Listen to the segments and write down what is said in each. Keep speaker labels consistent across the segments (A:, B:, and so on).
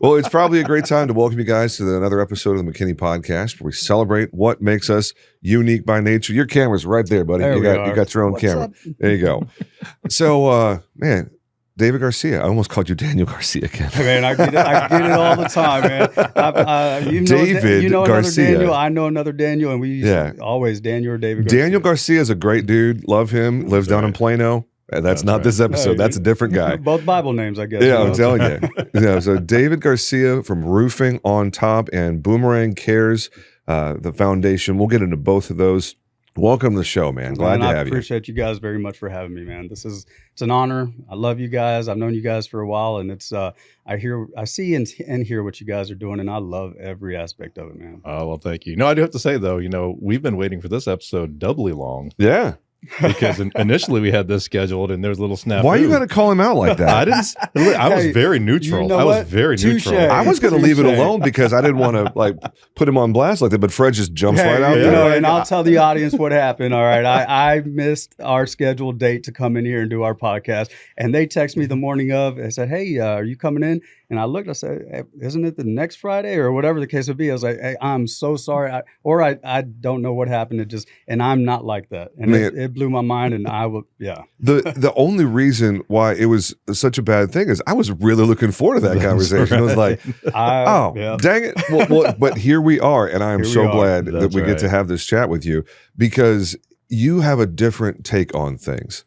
A: Well, it's probably a great time to welcome you guys to another episode of the McKinney Podcast, where we celebrate what makes us unique by nature. Your camera's right there, buddy.
B: There
A: You got your own camera.
B: Up?
A: There you go. So, man, David Garcia. I almost called you Daniel Garcia again.
B: Man, I get it all the time, man.
A: David Garcia.
B: Daniel, I know another Daniel, and we used to always Daniel or David Garcia.
A: Daniel Garcia is a great dude. Love him. Lives down in Plano. That's not right. This episode. That's a different guy.
B: Both Bible names, I guess.
A: Yeah, I'm telling you. So David Garcia from Roofing on Top and Boomerang Cares, the foundation. We'll get into both of those. Welcome to the show, man. Glad to have you.
B: I appreciate you guys very much for having me, man. It's an honor. I love you guys. I've known you guys for a while, and it's I see and hear what you guys are doing, and I love every aspect of it, man.
C: Oh, well, thank you. No, I do have to say though, we've been waiting for this episode doubly long.
A: Yeah.
C: Because initially we had this scheduled and there's a little snafu.
A: Why you got to call him out like that?
C: I was very neutral. I was very neutral.
A: I was going to leave it alone because I didn't want to put him on blast like that. But Fred just jumps right out there.
B: And I'll tell the audience what happened. All right, I missed our scheduled date to come in here and do our podcast, and they text me the morning of and said, "Hey, are you coming in?" And I looked. I said, hey, "Isn't it the next Friday or whatever the case would be?" I was like, "Hey, I'm so sorry," I don't know what happened. And I'm not like that, and it blew my mind. And I will,
A: The only reason why it was such a bad thing is I was really looking forward to that conversation. Right. I was like, dang it! Well, but here we are, and I am so glad that we get to have this chat with you because you have a different take on things.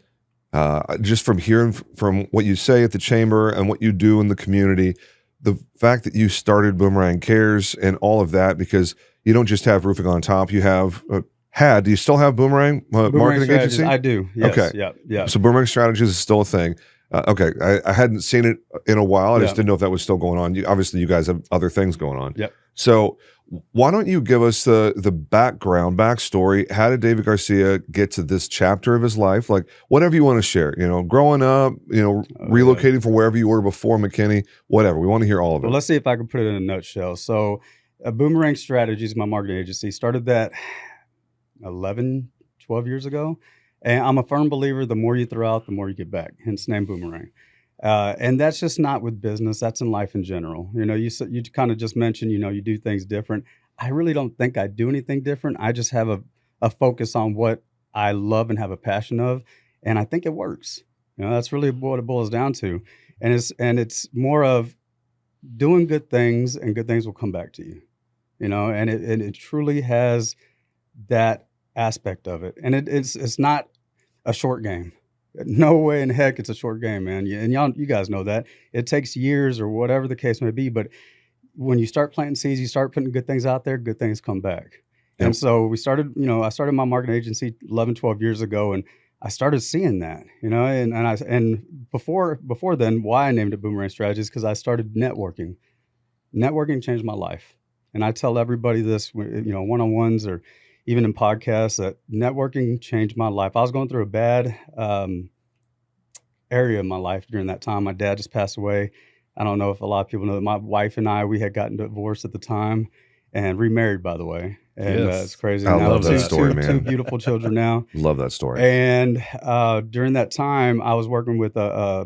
A: Just from hearing from what you say at the chamber and what you do in the community, the fact that you started Boomerang Cares and all of that, because you don't just have Roofing on Top, you have do you still have Boomerang Marketing Agency?
B: I do. Yes.
A: Okay.
B: Yeah.
A: So Boomerang Strategies is still a thing. Okay. I hadn't seen it in a while. I just didn't know if that was still going on. Obviously, you guys have other things going on.
B: Yep.
A: So why don't you give us the backstory? How did David Garcia get to this chapter of his life? Like whatever you want to share, growing up, relocating from wherever you were before McKinney, whatever. We want to hear all of it.
B: Well, let's see if I can put it in a nutshell. So Boomerang Strategies, my marketing agency, started that 11, 12 years ago. And I'm a firm believer, the more you throw out, the more you get back, hence the name Boomerang. And that's just not with business, that's in life in general. You kind of just mentioned, you do things different. I really don't think I do anything different. I just have a focus on what I love and have a passion of. And I think it works. That's really what it boils down to. And it's more of doing good things and good things will come back to you, and it truly has that aspect of it. And it's not a short game. No way in heck it's a short game, man. And you guys know that. It takes years or whatever the case may be. But when you start planting seeds, you start putting good things out there, good things come back. Yep. And so we started, I started my marketing agency 11, 12 years ago. And I started seeing that, and before then, why I named it Boomerang Strategies, because I started networking. Networking changed my life. And I tell everybody this, one-on-ones or even in podcasts, that networking changed my life. I was going through a bad area of my life during that time. My dad just passed away. I don't know if a lot of people know that my wife and I, we had gotten divorced at the time and remarried, by the way. And it's crazy.
A: I love that story, man.
B: Two beautiful children now.
A: Love that story.
B: And during that time, I was working with a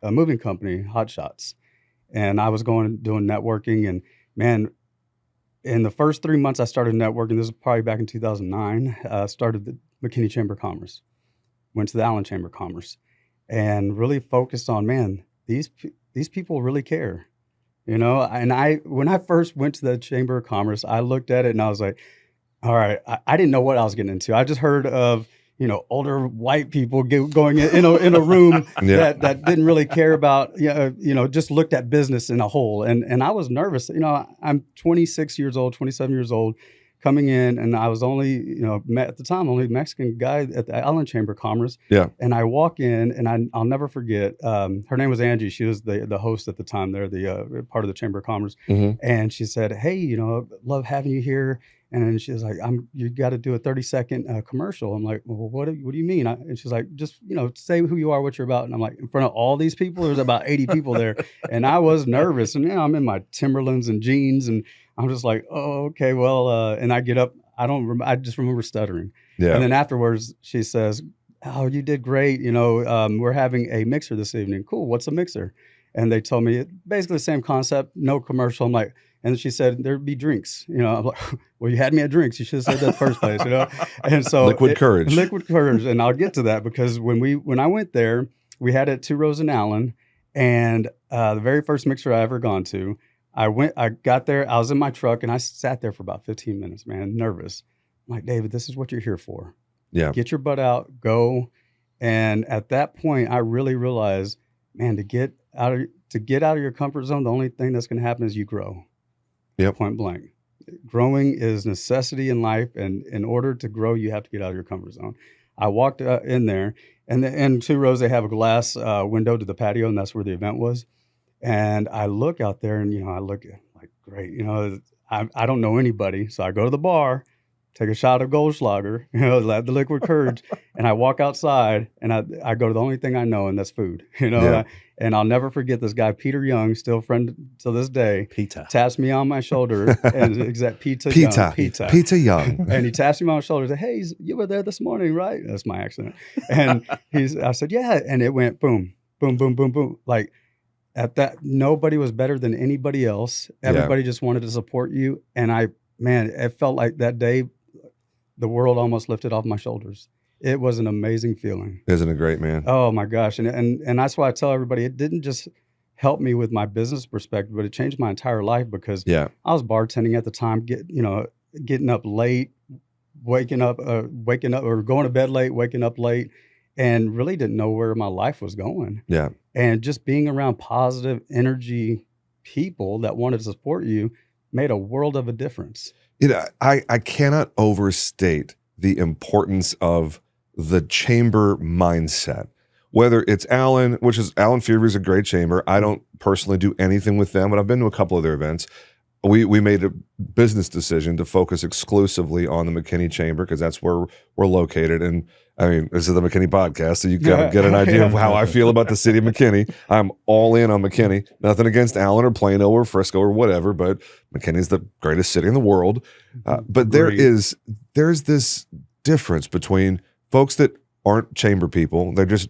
B: moving company, Hot Shots. And I was doing networking. And man, in the first 3 months I started networking, this was probably back in 2009, started the McKinney Chamber of Commerce, went to the Allen Chamber of Commerce, and really focused on, man, these people really care, And when I first went to the Chamber of Commerce, I looked at it and I was like, all right, I didn't know what I was getting into. I just heard of, older white people going in a room that didn't really care about, just looked at business in a whole. And I was nervous. I'm 26 years old, 27 years old, coming in, and I was only, at the time, only Mexican guy at the Allen Chamber of Commerce. Yeah. And I walk in, and I'll never forget, her name was Angie. She was the host at the time there, the part of the Chamber of Commerce. Mm-hmm. And she said, hey, love having you here. And then she was like, you got to do a 30-second commercial. I'm like, well, what do you mean? And she's like, just, say who you are, what you're about. And I'm like, in front of all these people, there's about 80 people there. And I was nervous. And I'm in my Timberlands and jeans. And I'm just like, oh, okay, well, and I get up. I just remember stuttering. Yeah. And then afterwards, she says, oh, you did great. We're having a mixer this evening. Cool. What's a mixer? And they told me basically the same concept, no commercial. I'm like, and she said there'd be drinks. You know, I'm like, well, you had me at drinks. You should have said that first place. You know, and so
A: liquid courage,
B: and I'll get to that because when I went there, we had it at 2 Rose and Allen, and the very first mixer I ever gone to, I got there, I was in my truck, and I sat there for about 15 minutes, man, nervous. I'm like, David, this is what you're here for.
A: Yeah,
B: get your butt out, go. And at that point, I really realized, man, to get out of your comfort zone, the only thing that's going to happen is you grow.
A: Yep.
B: Point blank. Growing is necessity in life, and in order to grow, you have to get out of your comfort zone. I walked in there, and in 2 Rows, they have a glass window to the patio, and that's where the event was. And I look out there, and I look like, great. I don't know anybody, so I go to the bar, take a shot of Goldschlager, the liquid courage, and I walk outside, and I go to the only thing I know, and that's food.
A: Yeah.
B: And I'll never forget this guy, Peter Young, still friend to this day.
C: Peter
B: taps me on my shoulder, and Peter Young, and he taps me on my shoulder and said, "Hey, you were there this morning, right?" That's my accent. And I said, "Yeah," and it went boom, boom, boom, boom, boom. Like at that, nobody was better than anybody else. Everybody just wanted to support you, and it felt like that day, the world almost lifted off my shoulders. It was an amazing feeling.
A: Isn't it great, man?
B: Oh my gosh. And that's why I tell everybody, it didn't just help me with my business perspective, but it changed my entire life because I was bartending at the time, getting up late, waking up or going to bed late, waking up late, and really didn't know where my life was going.
A: Yeah.
B: And just being around positive energy people that wanted to support you made a world of a difference.
A: I cannot overstate the importance of the chamber mindset. Whether it's Alan Fearview is a great chamber. I don't personally do anything with them, but I've been to a couple of their events. We made a business decision to focus exclusively on the McKinney chamber because that's where we're located. And I mean, this is the McKinney podcast, so you kind of get an idea of how I feel about the city of McKinney. I'm all in on McKinney. Nothing against Allen or Plano or Frisco or whatever, but McKinney's the greatest city in the world. But there's this difference between folks that aren't chamber people. They're just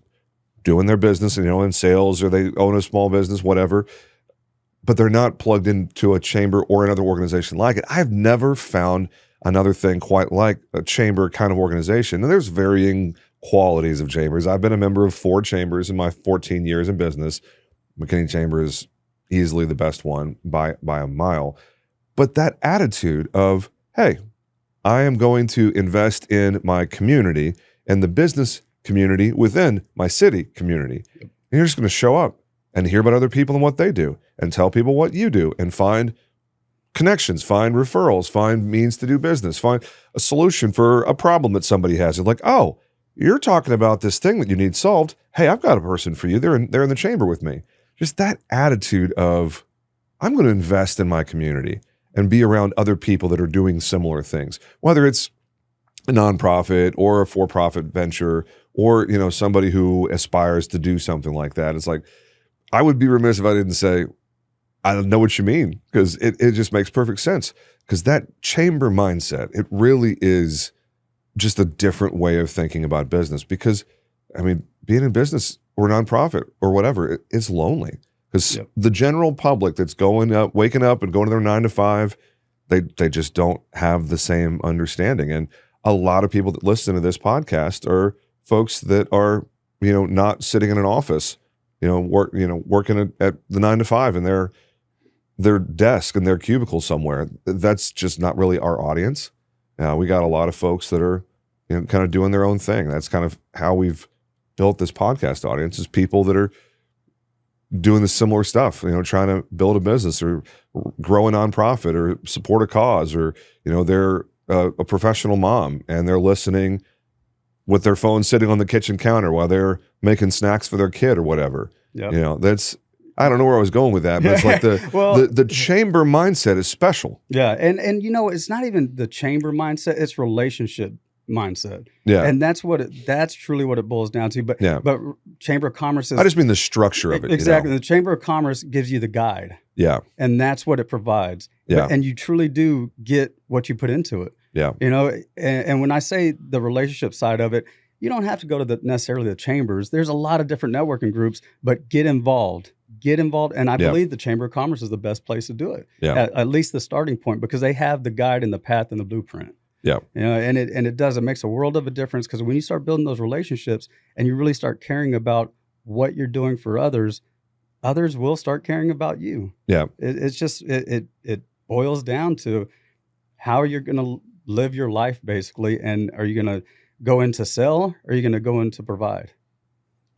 A: doing their business, in sales, or they own a small business, whatever. But they're not plugged into a chamber or another organization like it. I've never found another thing quite like a chamber kind of organization. And there's varying qualities of chambers. I've been a member of 4 chambers in my 14 years in business. McKinney Chamber is easily the best one by a mile. But that attitude of, hey, I am going to invest in my community and the business community within my city community. And you're just going to show up and hear about other people and what they do and tell people what you do and find connections, find referrals, find means to do business, find a solution for a problem that somebody has. It's like, oh, you're talking about this thing that you need solved. Hey, I've got a person for you. They're in the chamber with me. Just that attitude of, I'm going to invest in my community and be around other people that are doing similar things, whether it's a nonprofit or a for-profit venture or, somebody who aspires to do something like that. It's like, I would be remiss if I didn't say, I don't know what you mean, because it just makes perfect sense. Because that chamber mindset, it really is just a different way of thinking about business. Because, I mean, being in business or nonprofit or whatever, it's lonely. Because the general public that's waking up and going to their 9 to 5, they just don't have the same understanding. And a lot of people that listen to this podcast are folks that are, not sitting in an office, working at the 9 to 5 in their desk and their cubicle somewhere. That's just not really our audience. We got a lot of folks that are, kind of doing their own thing. That's kind of how we've built this podcast audience, is people that are doing the similar stuff, trying to build a business or grow a nonprofit or support a cause, or, they're a professional mom and they're listening with their phone sitting on the kitchen counter while they're making snacks for their kid or whatever. Yep. That's, I don't know where I was going with that, but it's like the chamber mindset is special.
B: Yeah. And it's not even the chamber mindset, it's relationship mindset.
A: Yeah.
B: And that's truly what it boils down to. But Chamber of Commerce is,
A: I just mean the structure of it.
B: Exactly. The Chamber of Commerce gives you the guide.
A: Yeah.
B: And that's what it provides.
A: Yeah.
B: And you truly do get what you put into it.
A: Yeah.
B: And when I say the relationship side of it, you don't have to go to necessarily the chambers. There's a lot of different networking groups, but get involved. get involved. And I believe the Chamber of Commerce is the best place to do it.
A: Yeah.
B: At least the starting point, because they have the guide and the path and the blueprint.
A: Yeah.
B: And it makes a world of a difference, because when you start building those relationships and you really start caring about what you're doing for others will start caring about you.
A: Yeah.
B: It boils down to how you're going to live your life, basically. And are you going to go into sell, or are you going to go into provide?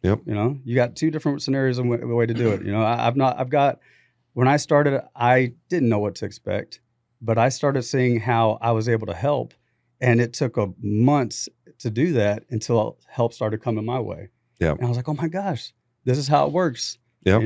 A: Yep.
B: You got two different scenarios and a way to do it. When I started, I didn't know what to expect, but I started seeing how I was able to help. And it took months to do that until help started coming my way.
A: Yeah.
B: And I was like, oh my gosh, this is how it works.
A: Yeah.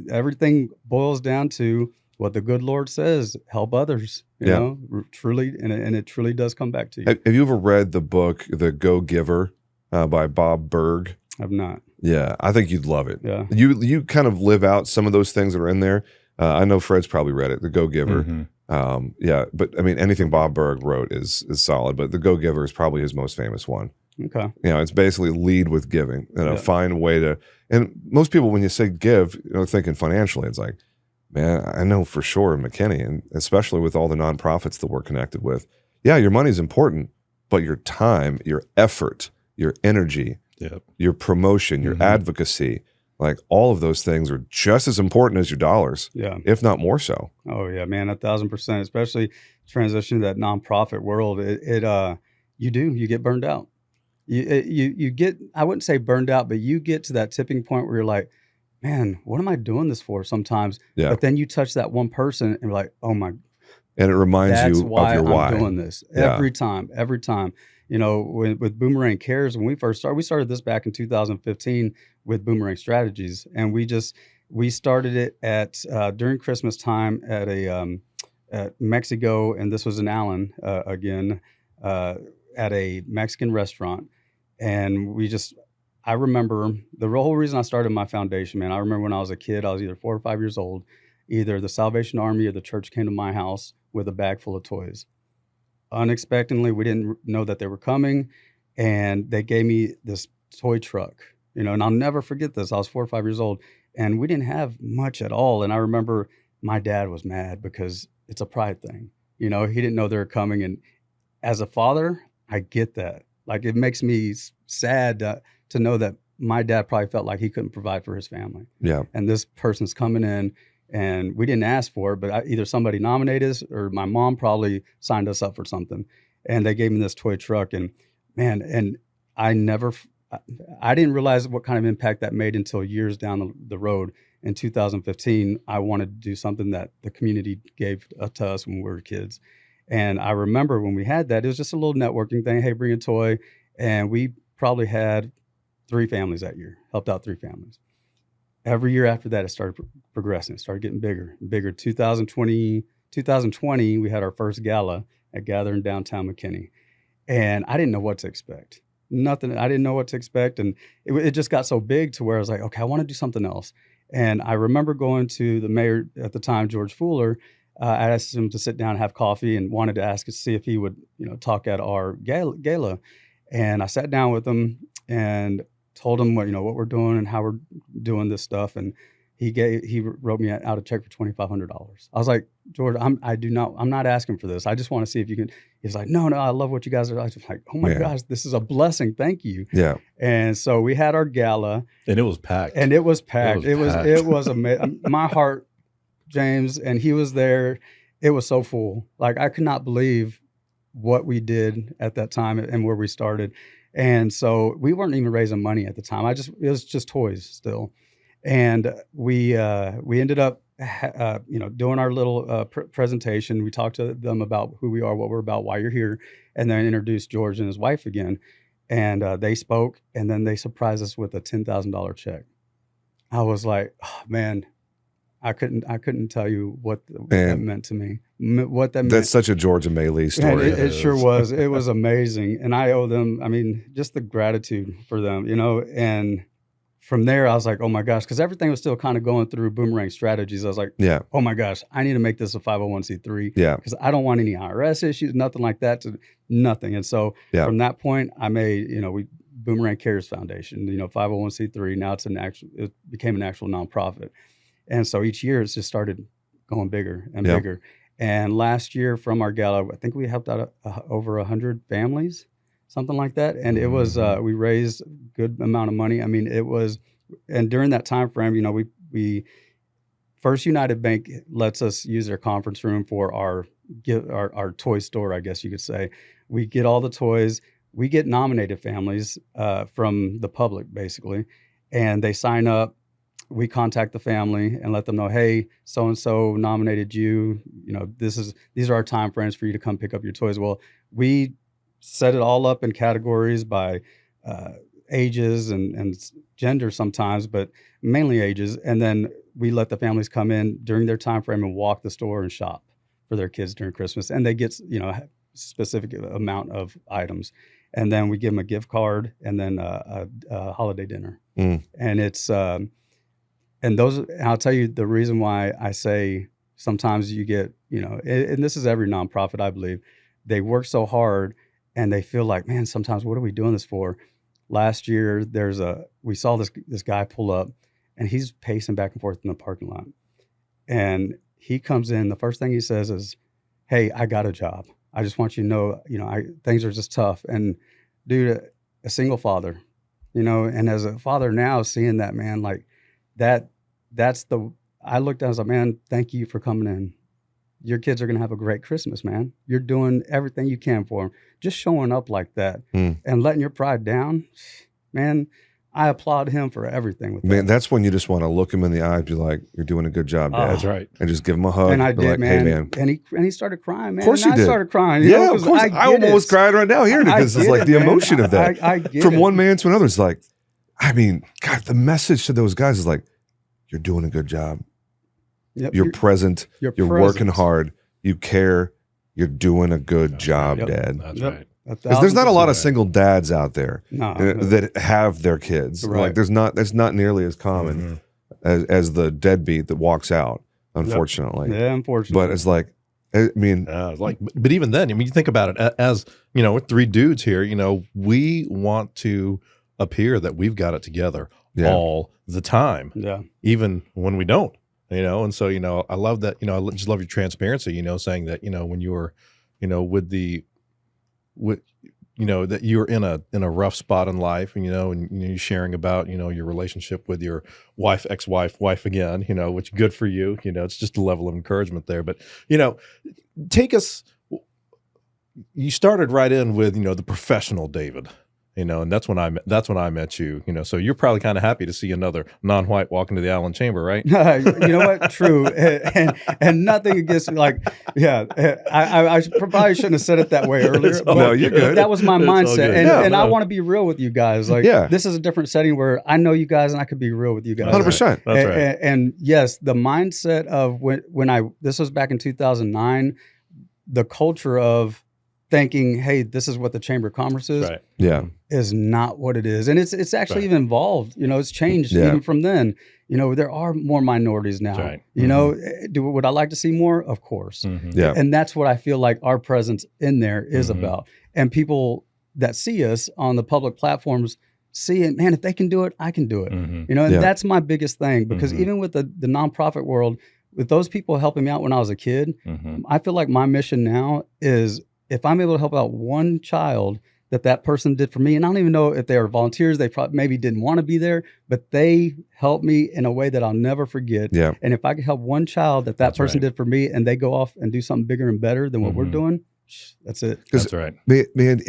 B: Everything boils down to what the good Lord says: help others. You know, truly, and it truly does come back to you.
A: Have you ever read the book The Go-Giver by Bob Berg?
B: I've not.
A: Yeah, I think you'd love it.
B: Yeah.
A: You kind of live out some of those things that are in there. I know Fred's probably read it, The Go-Giver.
C: Mm-hmm.
A: But I mean, anything Bob Berg wrote is solid, but The Go-Giver is probably his most famous one.
B: Okay.
A: It's basically lead with giving, find a way to, and most people, when you say give, thinking financially, it's like, man, I know for sure in McKinney, and especially with all the nonprofits that we're connected with, your money's important, but your time, your effort, your energy, your promotion, your advocacy, like all of those things are just as important as your dollars, if not more so.
B: Oh yeah, man, 1,000%, especially transitioning to that nonprofit world. You get burned out. You get, I wouldn't say burned out, but you get to that tipping point where you're like, man, what am I doing this for sometimes?
A: Yeah.
B: But then you touch that one person and you're like, oh my.
A: And it reminds you of your why.
B: I'm doing this every time. With Boomerang Cares, when we first started, we started this back in 2015 with Boomerang Strategies. And we started it at during Christmas time at Mexico. And this was in Allen again, at a Mexican restaurant. And I remember the whole reason I started my foundation, man. I remember when I was a kid, I was either 4 or 5 years old, either the Salvation Army or the church came to my house with a bag full of toys. Unexpectedly, we didn't know that they were coming, and they gave me this toy truck, and I'll never forget this. I was 4 or 5 years old, and we didn't have much at all. And I remember my dad was mad because it's a pride thing. He didn't know they were coming. And as a father, I get that. Like, it makes me sad to know that my dad probably felt like he couldn't provide for his family.
A: Yeah.
B: And this person's coming in, and we didn't ask for it, but either somebody nominated us or my mom probably signed us up for something. And they gave me this toy truck, and man, and I didn't realize what kind of impact that made until years down the road. In 2015, I wanted to do something that the community gave to us when we were kids. And I remember when we had that, it was just a little networking thing. Hey, bring a toy. And we probably had 3 families that year, helped out 3 families. Every year after that, it started progressing. It started getting bigger and bigger. 2020, we had our first gala at Gather in downtown McKinney. And I didn't know what to expect. Nothing. I didn't know what to expect. And it just got so big to where I was like, okay, I want to do something else. And I remember going to the mayor at the time, George Fuller. I asked him to sit down and have coffee, and wanted to see if he would, talk at our gala. And I sat down with him and told him what we're doing and how we're doing this stuff. And he wrote me out a check for $2,500. I was like, George, I'm not asking for this. I just want to see if you can. He was like, no, I love what you guys are. I was like, oh my gosh, this is a blessing. Thank you.
A: Yeah.
B: And so we had our gala,
C: and it was packed.
B: It was amazing. My heart, James, and he was there. It was so full. Like, I could not believe what we did at that time and where we started. And so we weren't even raising money at the time. It was just toys still. And we ended up, doing our little presentation. We talked to them about who we are, what we're about, why you're here, and then introduced George and his wife again. And they spoke, and then they surprised us with a $10,000 check. I was like, oh, man, I couldn't tell you what that meant to me. What that meant.
A: That's such a George and May Lee story.
B: It sure was. It was amazing. And I owe them, just the gratitude for them, and from there I was like, oh my gosh, because everything was still kind of going through Boomerang Strategies. I was like, oh my gosh, I need to make this a 501c3.
A: Yeah. Because
B: I don't want any IRS issues, nothing like that, nothing. And so from that point I made, Boomerang Cares Foundation, 501c3. Now it became an actual nonprofit. And so each year it's just started going bigger and bigger. And last year from our gala, I think we helped out over 100 families, something like that. And it was, we raised a good amount of money. I mean, it was, and during that time frame, you know, we First United Bank lets us use their conference room for our toy store, I guess you could say. We get all the toys. We get nominated families from the public, basically, and they sign up. We contact the family and let them know, hey, so-and-so nominated you. You know, these are our time frames for you to come pick up your toys. Well, we set it all up in categories by ages and gender sometimes, but mainly ages. And then we let the families come in during their time frame and walk the store and shop for their kids during Christmas. And they get, you know, a specific amount of items. And then we give them a gift card and then a holiday dinner. And it's... And I'll tell you the reason why I say sometimes you get, you know, and this is every nonprofit, I believe, they work so hard and they feel like, man, sometimes what are we doing this for? Last year, we saw this guy pull up and he's pacing back and forth in the parking lot. And he comes in, the first thing he says is, hey, I got a job. I just want you to know, you know, things are just tough. And dude, a single father, you know, and as a father now, seeing that, man, like, I looked down and was like, man, thank you for coming in. Your kids are going to have a great Christmas, man. You're doing everything you can for them. Just showing up like that and letting your pride down, man, I applaud him for everything. With
A: man, that's when you just want to look him in the eye and be like, you're doing a good job, Dad.
C: That's right.
A: And just give him a hug.
B: And I did,
A: like,
B: man.
A: Hey, man.
B: And he started crying, man.
A: Of course you did.
B: I started crying.
A: You know, of course. I almost cried right now hearing it because it's like the emotion of that.
B: I get
A: From
B: it.
A: one man to another. It's like, I mean, God, the message to those guys is like, you're doing a good job.
B: Yep.
A: You're present. You're working hard. You care. You're doing a good job, Dad.
C: That's right.
A: Because there's not a lot of single dads out there that have their kids. Right. Like that's not nearly as common as the deadbeat that walks out, unfortunately.
B: Yeah, unfortunately.
A: But it's like, I mean,
C: but even then, I mean, you think about it as, you know, we're three dudes here, you know, we want to appear that we've got it together all the time. Yeah. Even when we don't, you know? And so, you know, I love that, you know, I just love your transparency, you know, saying that, you know, when you were, you know, you know, that you're in a rough spot in life, and, you know, and you're sharing about, you know, your relationship with your wife again, you know, which good for you, you know, it's just a level of encouragement there. But, you know, you started right in with, you know, the professional David, you know, and that's when I met you, you know, so you're probably kind of happy to see another non-white walk into the Allen chamber, right?
B: You know what? True. And nothing against, like, I probably shouldn't have said it that way earlier.
A: No, you're good.
B: That was my mindset. And I want to be real with you guys. Like, this is a different setting where I know you guys and I could be real with you guys.
A: 100%.
C: That's right.
B: And yes, the mindset of this was back in 2009, the culture of thinking, hey, this is what the Chamber of Commerce is.
C: Right.
A: Yeah.
B: Is not what it is. And it's actually even evolved. You know, it's changed even from then. You know, there are more minorities now. Right. You know, would I like to see more? Of course. Yeah. And that's what I feel like our presence in there is about. And people that see us on the public platforms see it, man, if they can do it, I can do it. You know, and that's my biggest thing, because even with the nonprofit world, with those people helping me out when I was a kid, I feel like my mission now is, if I'm able to help out one child that person did for me, and I don't even know if they are volunteers, they maybe didn't want to be there, but they helped me in a way that I'll never forget. Yeah. And if I could help one child that person did for me, and they go off and do something bigger and better than what we're doing, that's it.
C: That's right.
A: Man,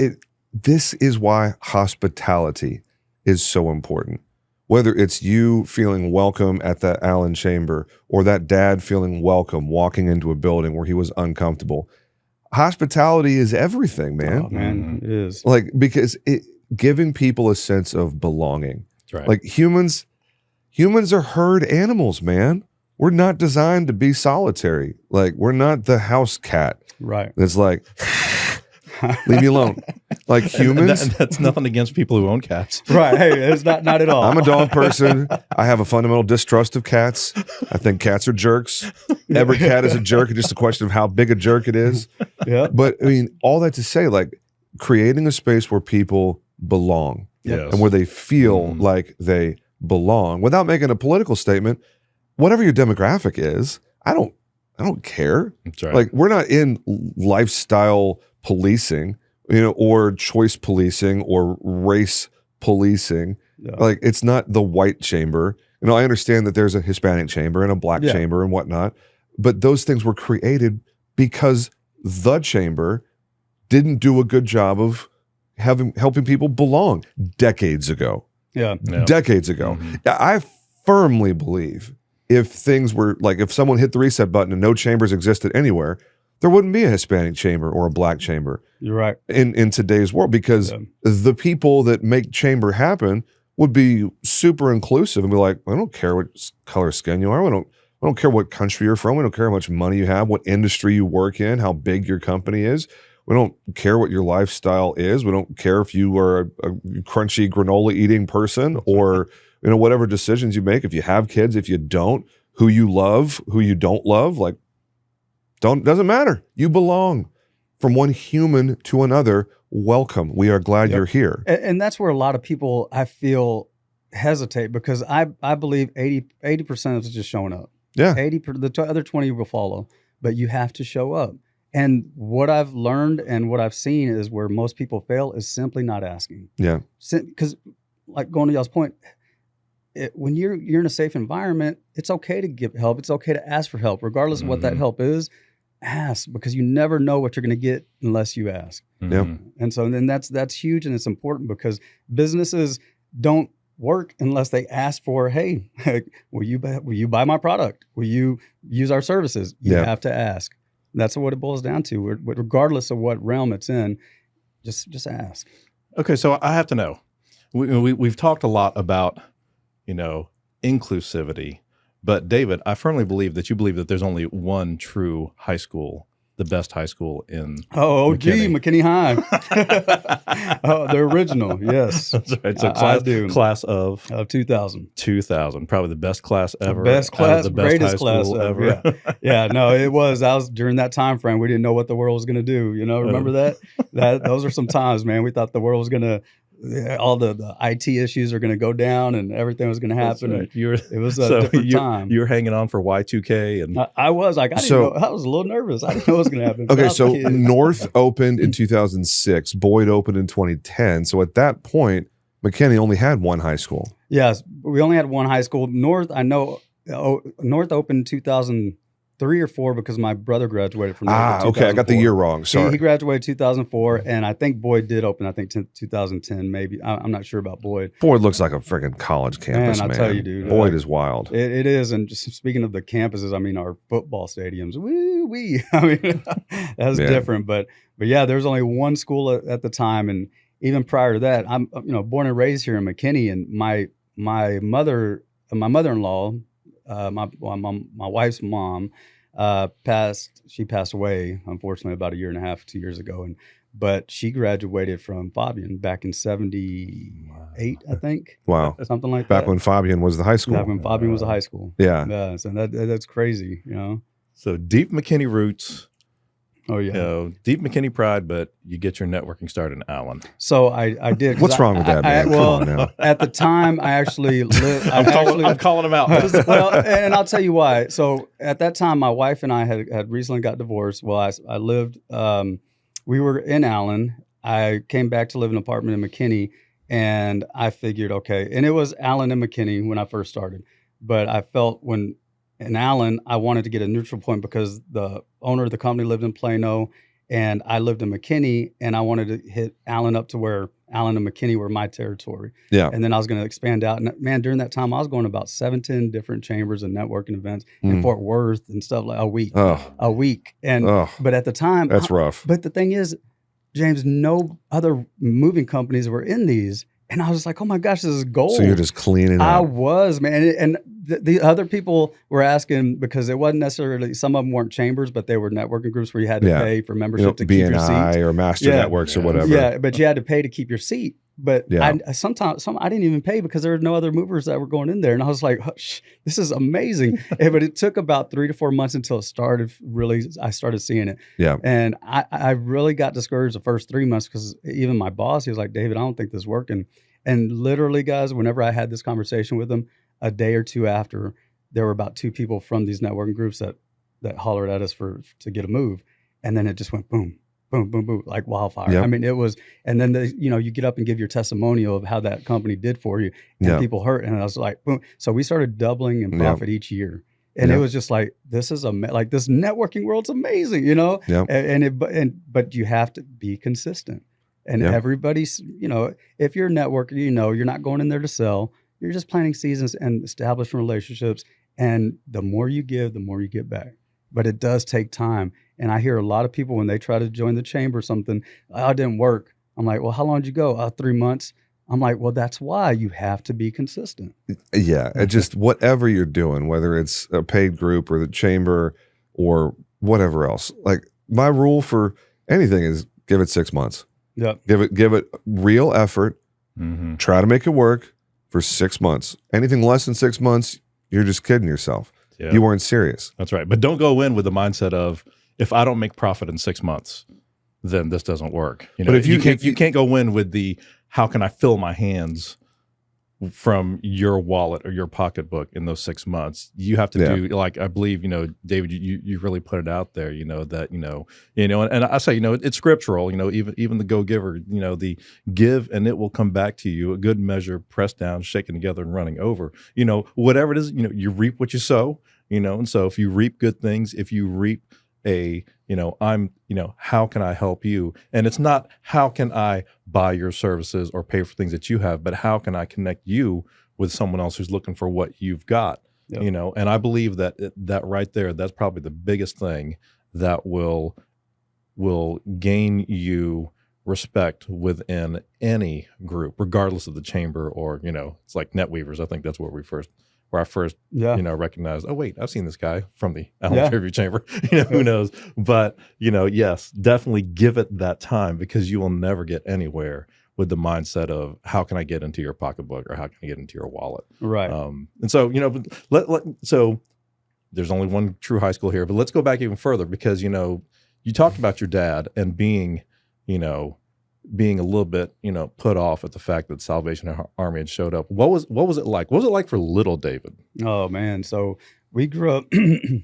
A: this is why hospitality is so important. Whether it's you feeling welcome at the Allen Chamber or that dad feeling welcome walking into a building where he was uncomfortable, hospitality is everything, man.
B: Oh, man, it is.
A: Like, because giving people a sense of belonging.
C: That's right.
A: Like, humans are herd animals, man. We're not designed to be solitary. Like, we're not the house cat.
B: Right.
A: That's like, leave me alone. Like, humans.
C: And that's nothing against people who own cats.
B: Right. Hey, it's not at all.
A: I'm a dog person. I have a fundamental distrust of cats. I think cats are jerks. Every cat is a jerk. It's just a question of how big a jerk it is. Yeah. But I mean, all that to say, like, creating a space where people belong and where they feel like they belong, without making a political statement. whatever your demographic is, I don't care.
C: That's right.
A: Like, we're not in lifestyle policing, or choice policing or race policing. Yeah. Like, it's not the white chamber. I understand that there's a Hispanic chamber and a black chamber and whatnot, but those things were created because the chamber didn't do a good job of helping people belong decades ago.
B: Yeah.
A: Decades ago. Mm-hmm. I firmly believe if things were like, if someone hit the reset button and no chambers existed anywhere, there wouldn't be a Hispanic chamber or a black chamber.
B: You're right.
A: In today's world, because the people that make chamber happen would be super inclusive and be like, I don't care what color skin you are. I don't care what country you're from. We don't care how much money you have, what industry you work in, how big your company is. We don't care what your lifestyle is. We don't care if you are a crunchy granola eating person or whatever decisions you make. If you have kids, if you don't, who you love, who you don't love, like doesn't matter. You belong. From one human to another, welcome. We are glad you're here.
B: And that's where a lot of people, I feel, hesitate, because I believe 80% of it's just showing up.
A: Yeah.
B: The other 20 will follow, but you have to show up. And what I've learned and what I've seen is where most people fail is simply not asking.
A: Yeah.
B: Because, like, going to y'all's point, when you're in a safe environment, it's okay to give help. It's okay to ask for help, regardless of what that help is. Ask, because you never know what you're going to get unless you ask.
A: Mm-hmm.
B: And so then that's huge, and it's important because businesses don't work unless they ask for, hey, will you buy my product? Will you use our services? You have to ask. That's what it boils down to. Regardless of what realm it's in, just ask.
C: Okay, so I have to know. We've talked a lot about, inclusivity. But David, I firmly believe that you believe that there's only one true high school, the best high school in
B: McKinney High. The original, yes.
C: That's right. So class of
B: 2000.
C: 2000, probably the best class ever.
B: Best class,
C: the best
B: greatest class ever. Yeah. No, it was. I was during that time frame. We didn't know what the world was going to do. Remember that? Those are some times, man. We thought the world was going to. All the IT issues are going to go down and everything was going to happen.
C: Right.
B: It was a different time.
C: You were hanging on for Y2K, and
B: I was like, I was a little nervous. I didn't know what was going to happen.
A: Okay, so North opened in 2006, Boyd opened in 2010. So at that point, McKinney only had one high school.
B: Yes, we only had one high school. North, I know, North opened 2003 or 4 because my brother graduated from North.
A: Okay, I got the year wrong. Sorry.
B: He graduated 2004, and I think Boyd did open, 2010 maybe. I'm not sure about Boyd.
A: Boyd looks like a freaking college campus, man.
B: I tell you, dude.
A: Boyd is wild.
B: It is, and just speaking of the campuses, I mean, our football stadiums, wee. I mean, that's different. But yeah, there's only one school at the time, and even prior to that, I'm born and raised here in McKinney, and my mother-in-law, my wife's mom, passed away, unfortunately, about 1.5 years, 2 years ago. But she graduated from Fabian back in 78, I think.
A: Wow.
B: Something like
A: that.
B: Back
A: when Fabian was the high school.
B: Back when Fabian was a high school.
A: Yeah.
B: So that's crazy,
C: So deep McKinney roots.
B: Oh, yeah.
C: Deep McKinney pride, but you get your networking started in Allen.
B: So I did.
A: What's wrong with that, man?
B: Well, at the time, I actually lived.
C: I'm calling him out.
B: Well, and I'll tell you why. So at that time, my wife and I had recently got divorced. Well, I lived, we were in Allen. I came back to live in an apartment in McKinney, and I figured, okay. And it was Allen and McKinney when I first started. But I felt in Allen, I wanted to get a neutral point because the owner of the company lived in Plano and I lived in McKinney, and I wanted to hit Allen up to where Allen and McKinney were my territory. Yeah. And then I was going to expand out. And man, during that time, I was going to about 7-10 different chambers and networking events in Fort Worth and stuff like a week. And but at the time,
A: that's rough.
B: But the thing is, James, no other moving companies were in these. And I was like, oh my gosh, this is gold.
A: So you're just cleaning up.
B: I was, man. And the other people were asking, because it wasn't necessarily, some of them weren't chambers, but they were networking groups where you had to pay for membership to keep your seat.
A: BNI or Master Networks or whatever.
B: Yeah, but you had to pay to keep your seat. But I didn't even pay because there were no other movers that were going in there. And I was like, this is amazing. But it took about 3 to 4 months until it started I started seeing it.
A: Yeah.
B: And I really got discouraged the first 3 months because even my boss, he was like, David, I don't think this is working. And literally, guys, whenever I had this conversation with him, a day or two after, there were about 2 people from these networking groups that hollered at us to get a move. And then it just went boom, boom, boom, boom, like wildfire.
A: Yep.
B: I mean, it was, and then you get up and give your testimonial of how that company did for you, and people hurt. And I was like, boom. So we started doubling in profit each year. And it was just like, this is like this networking world's amazing, you know? But you have to be consistent. And everybody's, if you're a networker, you're not going in there to sell. You're just planting seasons and establishing relationships. And the more you give, the more you get back. But it does take time. And I hear a lot of people when they try to join the chamber or something, it didn't work. I'm like, well, how long did you go? 3 months. I'm like, well, that's why you have to be consistent.
A: Yeah. It just whatever you're doing, whether it's a paid group or the chamber or whatever else, like my rule for anything is give it 6 months.
B: Yeah.
A: Give it real effort.
C: Mm-hmm.
A: Try to make it work for 6 months. Anything less than 6 months, you're just kidding yourself. Yeah. You weren't serious.
C: That's right. But don't go in with the mindset of, if I don't make profit in 6 months, then this doesn't work. But if you can't go in with the, how can I fill my hands from your wallet or your pocketbook in those 6 months? You have to do, like, I believe, David, you really put it out there, that, and I say, it's scriptural, even the go-giver, the give and it will come back to you, a good measure, pressed down, shaken together and running over, whatever it is, you reap what you sow, and so if you reap good things, if you reap how can I help you? And it's not how can I buy your services or pay for things that you have, but how can I connect you with someone else who's looking for what you've got? Yep. And I believe that right there, that's probably the biggest thing that will gain you respect within any group, regardless of the chamber or, it's like NetWeavers. I think that's where I first, recognized, oh, wait, I've seen this guy from the Allen Fairview Chamber, who knows? But, yes, definitely give it that time, because you will never get anywhere with the mindset of how can I get into your pocketbook or how can I get into your wallet?
B: Right.
C: And so, so there's only one true high school here, but let's go back even further, because, you talked about your dad and being a little bit, put off at the fact that Salvation Army had showed up. What was it like? What was it like for little David?
B: Oh man. So we grew up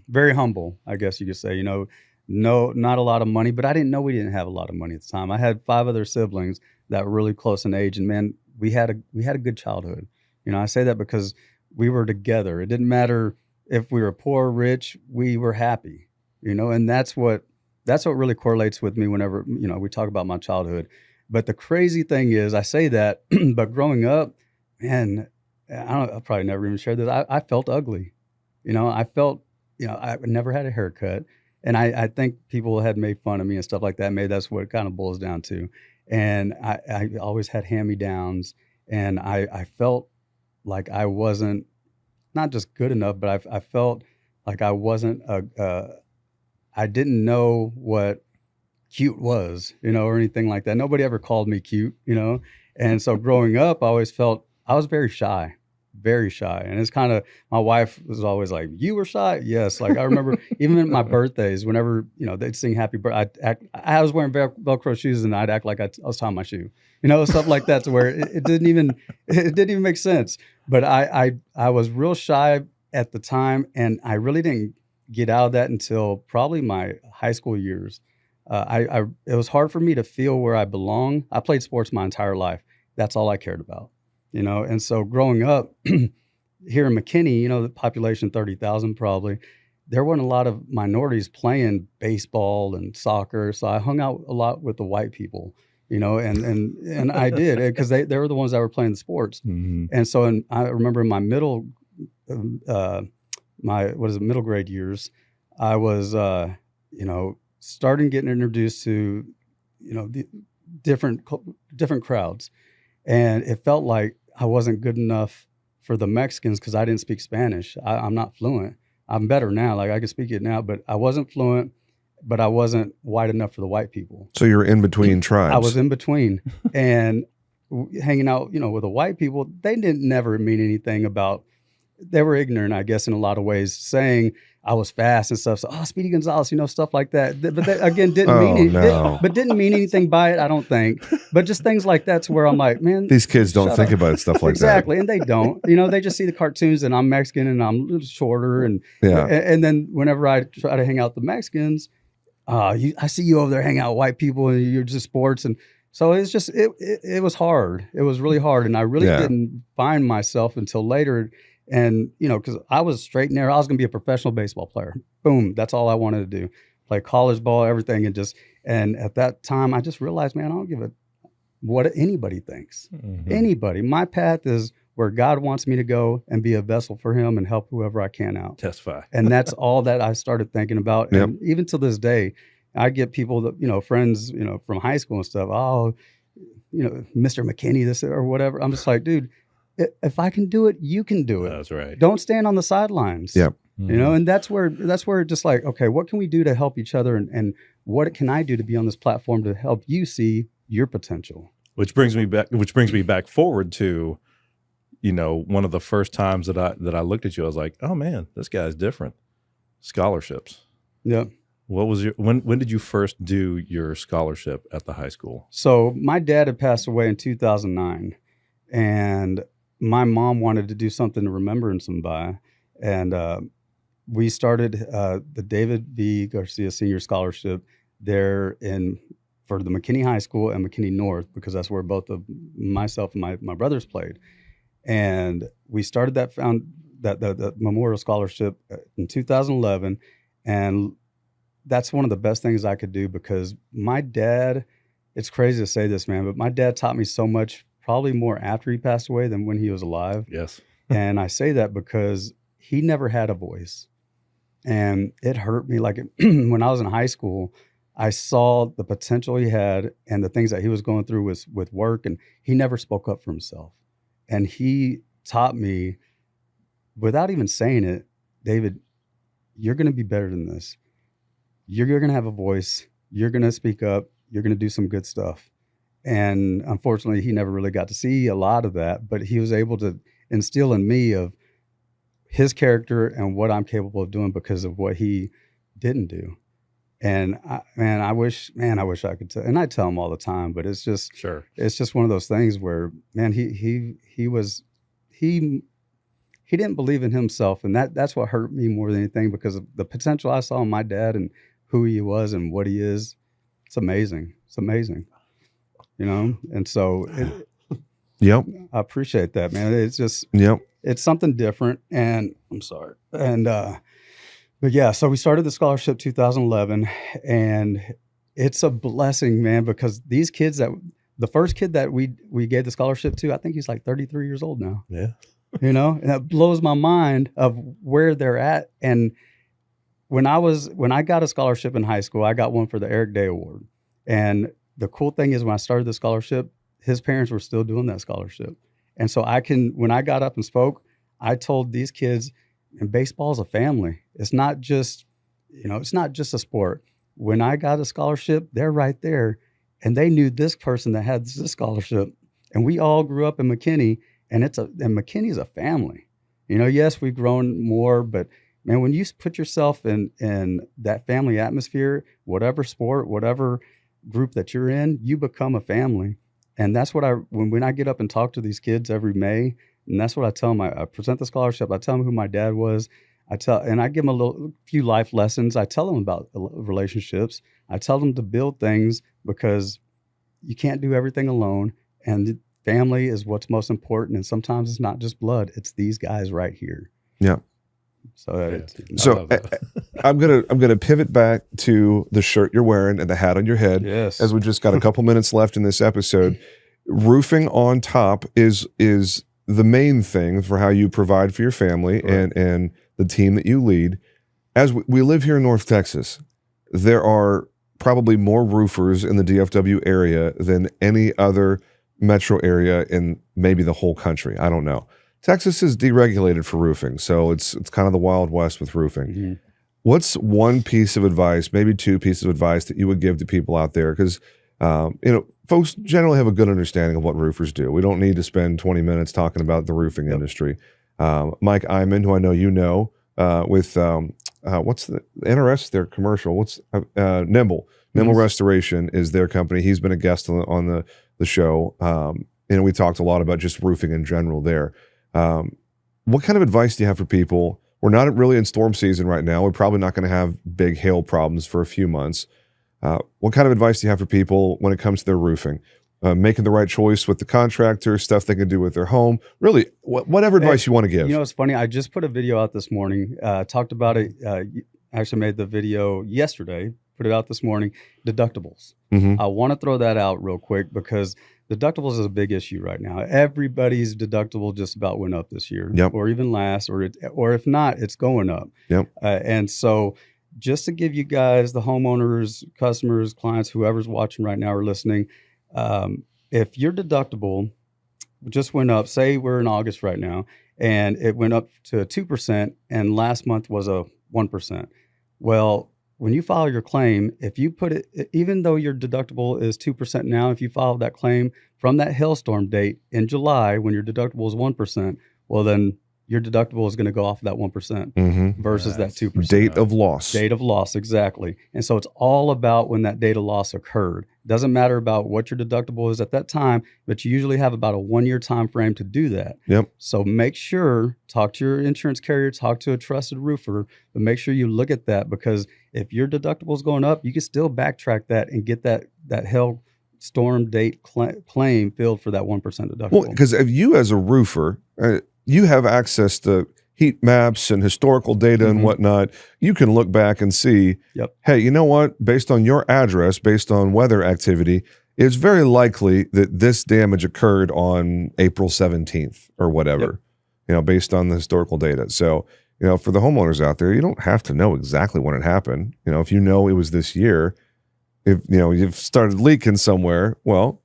B: very humble, I guess you could say, not a lot of money, but I didn't know we didn't have a lot of money at the time. I had 5 other siblings that were really close in age, and man, we had a good childhood. I say that because we were together. It didn't matter if we were poor or rich, we were happy, and that's what really correlates with me whenever, we talk about my childhood. But the crazy thing is, I say that, but growing up, man, I'll probably never even share this. I felt ugly. I felt, I never had a haircut. And I think people had made fun of me and stuff like that. Maybe that's what it kind of boils down to. And I always had hand-me-downs. And I felt like I wasn't, not just good enough, but I felt like I wasn't, I didn't know what cute was, or anything like that. Nobody ever called me cute, And so growing up, I always felt I was very shy. And it's kind of, my wife was always like, you were shy? Yes. Like I remember even at my birthdays, whenever, they'd sing happy birthday, I was wearing Velcro shoes and I'd act like I was tying my shoe, stuff like that, to where it didn't even make sense. But I was real shy at the time, and I really didn't get out of that until probably my high school years. It was hard for me to feel where I belong. I played sports my entire life. That's all I cared about, And so growing up here in McKinney, the population 30,000 probably, there weren't a lot of minorities playing baseball and soccer. So I hung out a lot with the white people, and I did, because they were the ones that were playing the sports. Mm-hmm. And so I remember in my middle grade years, I was, starting getting introduced to, the different crowds. And it felt like I wasn't good enough for the Mexicans because I didn't speak Spanish. I'm not fluent. I'm better now. Like I can speak it now, but I wasn't fluent, but I wasn't white enough for the white people.
A: So you're in between tribes.
B: I was in between. And hanging out, with the white people, they didn't never mean anything about, they were ignorant, I guess, in a lot of ways, saying, I was fast and stuff. So, Speedy Gonzalez, stuff like that. But that, again, didn't mean anything by it, I don't think. But just things like that's where I'm like, man,
A: these kids don't think about stuff like
B: exactly. And they don't. They just see the cartoons and I'm Mexican and I'm a little shorter. And then whenever I try to hang out with the Mexicans, I see you over there hanging out with white people and you're just sports. And so it's just, it was hard. It was really hard. And I really didn't find myself until later. And, because I was straight and narrow, I was going to be a professional baseball player. Boom. That's all I wanted to do. Play college ball, everything. And at that time, I just realized, man, I don't give a what anybody thinks. Mm-hmm. Anybody. My path is where God wants me to go and be a vessel for him and help whoever I can out.
C: Testify.
B: And that's all that I started thinking about. Yep. And even to this day, I get people that, friends, from high school and stuff. Oh, Mr. McKinney, this or whatever. I'm just like, dude, if I can do it, you can do it.
C: That's right.
B: Don't stand on the sidelines.
A: Yep.
B: Mm-hmm. And that's where it's just like, okay, what can we do to help each other? And what can I do to be on this platform to help you see your potential?
C: Which brings me back forward to, one of the first times that I looked at you, I was like, oh man, this guy's different. Scholarships.
B: Yeah.
C: What was when did you first do your scholarship at the high school?
B: So my dad had passed away in 2009, and my mom wanted to do something to remembrance him by, and we started the David V. Garcia Senior Scholarship there for the McKinney High School and McKinney North, because that's where both of myself and my brothers played. And we started that memorial scholarship in 2011, and that's one of the best things I could do, because my dad, it's crazy to say this, man, but my dad taught me so much, probably more after he passed away than when he was alive.
C: Yes.
B: And I say that because he never had a voice. And it hurt me. Like when I was in high school, I saw the potential he had and the things that he was going through with work, and he never spoke up for himself. And he taught me, without even saying it, David, you're going to be better than this. You're going to have a voice. You're going to speak up. You're going to do some good stuff. And unfortunately, he never really got to see a lot of that, but he was able to instill in me of his character and what I'm capable of doing because of what he didn't do. And I wish I could tell. And I tell him all the time, but it's just It's just one of those things where, man, he didn't believe in himself, and that's what hurt me more than anything, because of the potential I saw in my dad and who he was and what he is. It's amazing. It's amazing. And so
A: yep.
B: I appreciate that, man. It's just it's something different, and I'm sorry. And but yeah, so we started the scholarship 2011, and it's a blessing, man, because these kids the first kid that we gave the scholarship to, I think he's like 33 years old now.
C: Yeah.
B: And that blows my mind of where they're at. And when I got a scholarship in high school, I got one for the Eric Day Award. And the cool thing is, when I started the scholarship, his parents were still doing that scholarship. And so when I got up and spoke, I told these kids, and baseball is a family. It's not just, it's not just a sport. When I got a scholarship, they're right there. And they knew this person that had this scholarship. And we all grew up in McKinney, and McKinney is a family. Yes, we've grown more, but man, when you put yourself in that family atmosphere, whatever sport, whatever group that you're in, you become a family. And that's what when I get up and talk to these kids every May, and that's what I tell them. I present the scholarship. I tell them who my dad was. I give them a few life lessons. I tell them about relationships. I tell them to build things, because you can't do everything alone. And family is what's most important. And sometimes it's not just blood. It's these guys right here.
A: Yeah.
B: So
A: I'm gonna pivot back to the shirt you're wearing and the hat on your head.
B: Yes.
A: As we just got a couple minutes left in this episode. Roofing on top is the main thing for how you provide for your family. Right. and the team that you lead. As we live here in North Texas, there are probably more roofers in the DFW area than any other metro area in maybe the whole country. I don't know. Texas is deregulated for roofing, so it's kind of the Wild West with roofing. Mm-hmm. What's one piece of advice, maybe two pieces of advice, that you would give to people out there? Because folks generally have a good understanding of what roofers do. We don't need to spend 20 minutes talking about the roofing industry. Mike Iman, who I know with what's the NRS, their commercial? What's Nimble Restoration is their company. He's been a guest on the show. And we talked a lot about just roofing in general there. What kind of advice do you have for people? We're not really in storm season right now. We're probably not going to have big hail problems for a few months. What kind of advice do you have for people when it comes to their roofing? Making the right choice with the contractor, stuff they can do with their home. Really, whatever advice you want to give.
B: You know, it's funny. I just put a video out this morning. Talked about it. Actually made the video yesterday. Put it out this morning. Deductibles. I want to throw that out real quick because deductibles is a big issue right now. Everybody's deductible just about went up this year, or even last, or if not, it's going up. And so, just to give you guys, the homeowners, customers, clients, whoever's watching right now or listening, if your deductible just went up, say we're in August right now, and it went up to 2%, and last month was a 1%. Well, when you file your claim, if you put it, even though your deductible is 2% now, if you file that claim from that hailstorm date in July, when your deductible is 1%, well, then your deductible is going to go off of that 1% versus that 2%.
A: Date of loss.
B: Date of loss, exactly. And so it's all about when that date of loss occurred. It doesn't matter about what your deductible is at that time, but you usually have about a 1-year time frame to do that. So make sure, talk to your insurance carrier, talk to a trusted roofer, but make sure you look at that, because if your deductible is going up, you can still backtrack that and get that hail storm date claim filled for that 1% deductible.
A: Well, because if you as a roofer, you have access to heat maps and historical data and whatnot. You can look back and see, hey, you know what? Based on your address, based on weather activity, it's very likely that this damage occurred on April 17th or whatever, you know, based on the historical data. So, you know, for the homeowners out there, you don't have to know exactly when it happened. You know, if you know it was this year, if, you know, you've started leaking somewhere, well,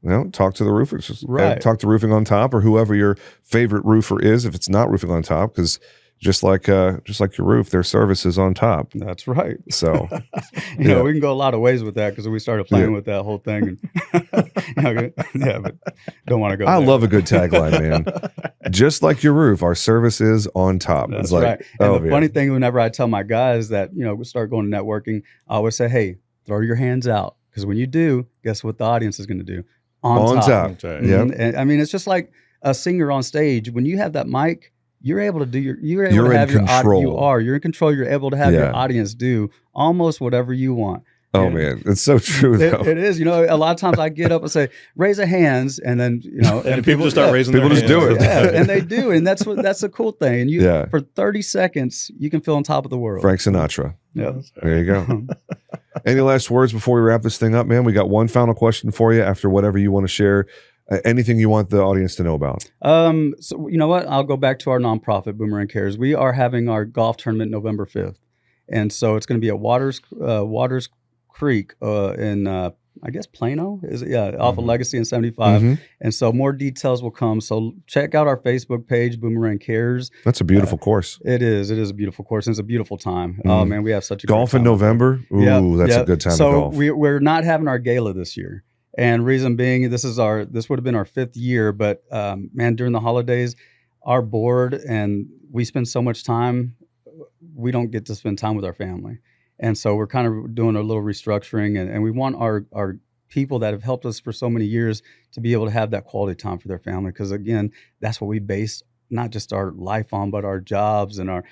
A: you know, talk to the roofers. Just talk to Roofing on Top or whoever your favorite roofer is. If it's not Roofing on Top, because just like your roof, their service is on top.
B: That's right.
A: So,
B: you know, we can go a lot of ways with that because we started playing with that whole thing. And, but don't want to go.
A: I love a good tagline, man. Just like your roof, our service is on top.
B: That's
A: it's like,
B: right. And the funny thing, whenever I tell my guys that, you know, we start going to networking, I always say, hey, throw your hands out, because when you do, guess what the audience is going to do? On top. And I mean, it's just like a singer on stage. When you have that mic, you're able to do you're in control. You're able to have your audience do almost whatever you want.
A: Oh, man, it's so true, though.
B: It is. You know, a lot of times I get up and say, raise a hands, and then, you know.
C: and people just start raising their hands.
A: People just do it.
B: And they do. And that's the cool thing. And you, for 30 seconds, you can feel on top of the world.
A: Frank Sinatra.
B: Yeah.
A: There you go. Any last words before we wrap this thing up, man? We got one final question for you after whatever you want to share. Anything you want the audience to know about?
B: So you know what? I'll go back to our nonprofit, Boomerang Cares. We are having our golf tournament November 5th. And so it's going to be at Waters Creek in I guess Plano off of Legacy and 75. And so more details will come. So check out our Facebook page, Boomerang Cares.
A: That's a beautiful course.
B: It is a beautiful course, and it's a beautiful time. Oh man, we have such a
A: golf in November. Ooh, that's a good time to golf.
B: So we're not having our gala this year, and reason being, this would have been our 5th year, but man, during the holidays, our board and we spend so much time, we don't get to spend time with our family. And so we're kind of doing a little restructuring, and we want our people that have helped us for so many years to be able to have that quality time for their family. Because again, that's what we base not just our life on, but our jobs and our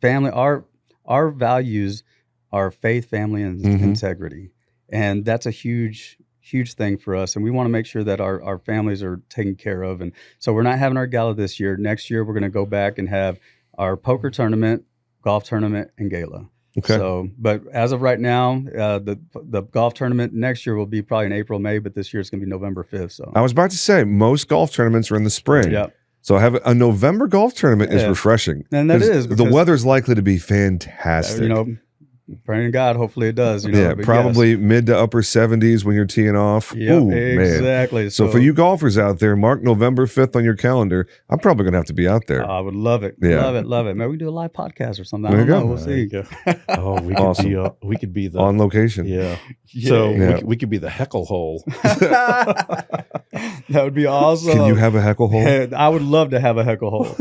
B: family. Our values are faith, family, and integrity, and that's a huge thing for us. And we want to make sure that our families are taken care of. And so we're not having our gala this year. Next year, we're going to go back and have our poker tournament, golf tournament, and gala.
A: Okay.
B: So, but as of right now, the golf tournament next year will be probably in April, May, but this year it's going to be November 5th. So
A: I was about to say, most golf tournaments are in the spring.
B: Yeah.
A: So have a November golf tournament is refreshing.
B: And that is.
A: The weather's likely to be fantastic.
B: You know, Praying to God, hopefully it does.
A: Probably mid to upper 70s when you're teeing off.
B: Yep, exactly.
A: Man. So for you golfers out there, mark November 5th on your calendar. I'm probably going to have to be out there.
B: I would love it. Love it. Maybe we do a live podcast or something.
A: There you go.
B: We'll see.
C: We could be the
A: on location.
C: Yeah. So we could be the heckle hole.
B: That would be awesome.
A: Can you have a heckle hole?
B: I would love to have a heckle hole.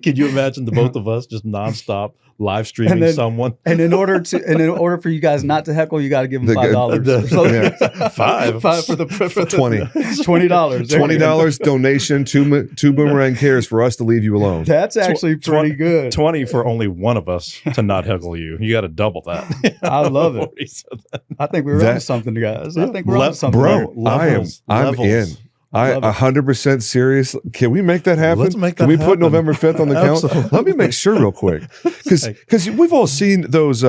C: Could you imagine the both of us just nonstop live streaming someone?
B: And in order for you guys not to heckle, you got to give them $5.
C: Five
B: for the
A: $20.
B: $20
A: donation to Boomerang Cares for us to leave you alone.
B: That's actually pretty good.
C: 20 for only one of us to not heckle you. You got to double that.
B: I love it. I think we're on something, guys. I think we're on something.
A: Bro, I'm in. I 100% serious. Can we make that happen?
C: Let's make that
A: happen. Can we put
C: happen.
A: November 5th on the calendar? Let me make sure real quick. Because we've all seen those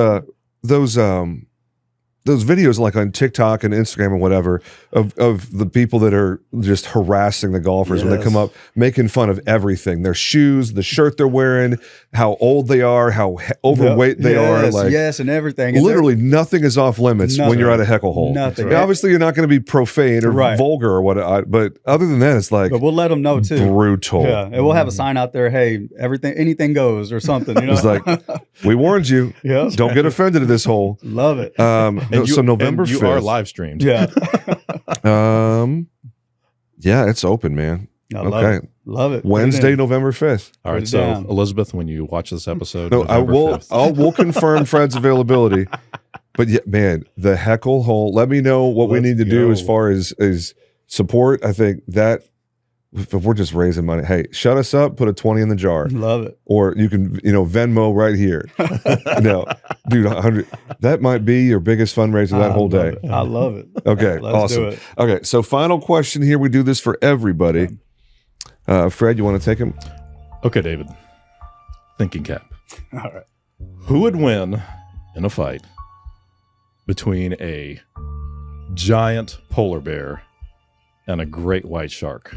A: videos like on TikTok and Instagram and whatever of the people that are just harassing the golfers when they come up, making fun of everything, their shoes, the shirt they're wearing, how old they are, how overweight they are.
B: And everything. And
A: literally nothing is off limits when you're at a heckle hole.
B: Nothing.
A: Right. Obviously, you're not going to be profane or vulgar or what. But other than that, it's like,
B: but we'll let them know too.
A: Brutal.
B: Yeah, and we'll have a sign out there. Hey, anything goes or something.
A: It's like, we warned you. Don't get offended at this hole.
B: Love it.
A: So November 5th.
C: You are live streamed.
B: Yeah.
A: It's open, man.
B: Love it.
A: Wednesday, November 5th.
C: All right. So Elizabeth, when you watch this episode,
A: we'll confirm Fred's availability. But yeah, man, the heckle hole. Let me know what we need to do as far as support. I think that if we're just raising money, hey, shut us up, put a 20 in the jar.
B: Love it.
A: Or you can, Venmo right here. Dude, 100. That might be your biggest fundraiser that whole day.
B: I love it.
A: Okay, awesome. Do it. Okay, so final question here. We do this for everybody. Fred, you want to take him?
C: Okay, David. Thinking cap.
B: All right.
C: Who would win in a fight between a giant polar bear and a great white shark?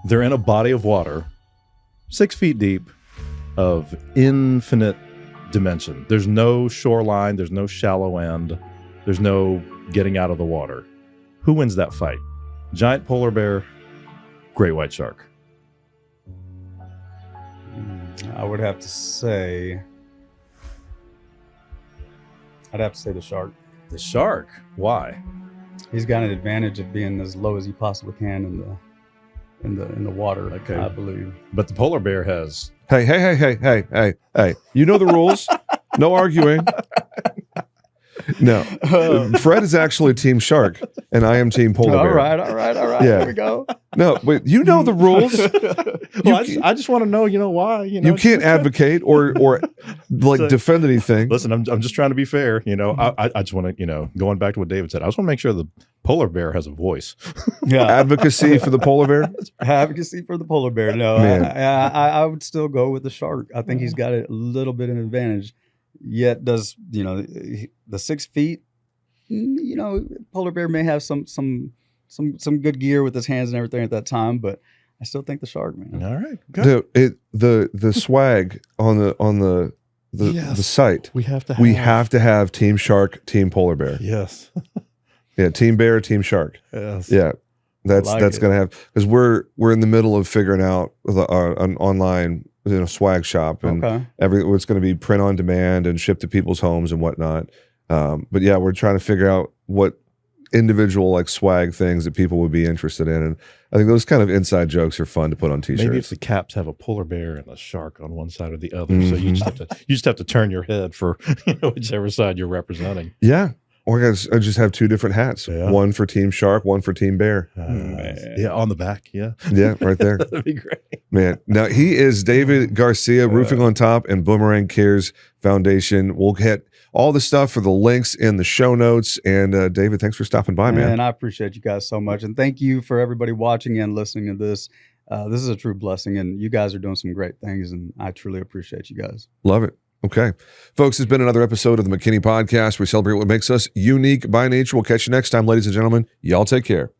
C: They're in a body of water, 6 feet deep, of infinite dimension. There's no shoreline. There's no shallow end. There's no getting out of the water. Who wins that fight? Giant polar bear, great white shark.
B: I would have to say, the shark.
C: The shark? Why?
B: He's got an advantage of being as low as he possibly can in the water, I believe.
C: But the polar bear has...
A: Hey. You know the rules. No arguing. No. Fred is actually team shark, and I am team polar bear.
B: All right. Yeah. Here we go.
A: No, but you know the rules.
C: I just want to know, why.
A: You can't advocate or defend anything.
C: Listen, I'm just trying to be fair. I just want to, going back to what David said, I just want to make sure the polar bear has a voice.
B: Yeah.
A: Advocacy for the polar bear?
B: Advocacy for the polar bear. No, I would still go with the shark. I think he's got a little bit of an advantage. Yet does, the 6 feet, polar bear may have some good gear with his hands and everything at that time, but I still think the shark, man.
C: All right. Good.
A: The swag on the site.
C: We have to have
A: team shark, team polar bear.
C: Yes.
A: Yeah, team bear, team shark.
C: Yes.
A: Yeah. That's going to have, because we're in the middle of figuring out an online swag shop, and it's going to be print on demand and shipped to people's homes and whatnot. But yeah, we're trying to figure out what individual swag things that people would be interested in, and I think those kind of inside jokes are fun to put on t-shirts.
C: Maybe if the caps have a polar bear and a shark on one side or the other, so you just have to turn your head for whichever side you're representing.
A: Yeah. Or I just have two different hats. Yeah. One for Team Shark, one for Team Bear.
C: Yeah, on the back. Yeah.
A: Yeah, right there.
C: That'd be great.
A: Man. Now, he is David Garcia, Roofing on Top and Boomerang Cares Foundation. We'll get all the stuff for the links in the show notes. And David, thanks for stopping by, man.
B: And I appreciate you guys so much. And thank you for everybody watching and listening to this. This is a true blessing. And you guys are doing some great things. And I truly appreciate you guys.
A: Love it. Okay. Folks, it's been another episode of the McKinney Podcast. We celebrate what makes us unique by nature. We'll catch you next time, ladies and gentlemen. Y'all take care.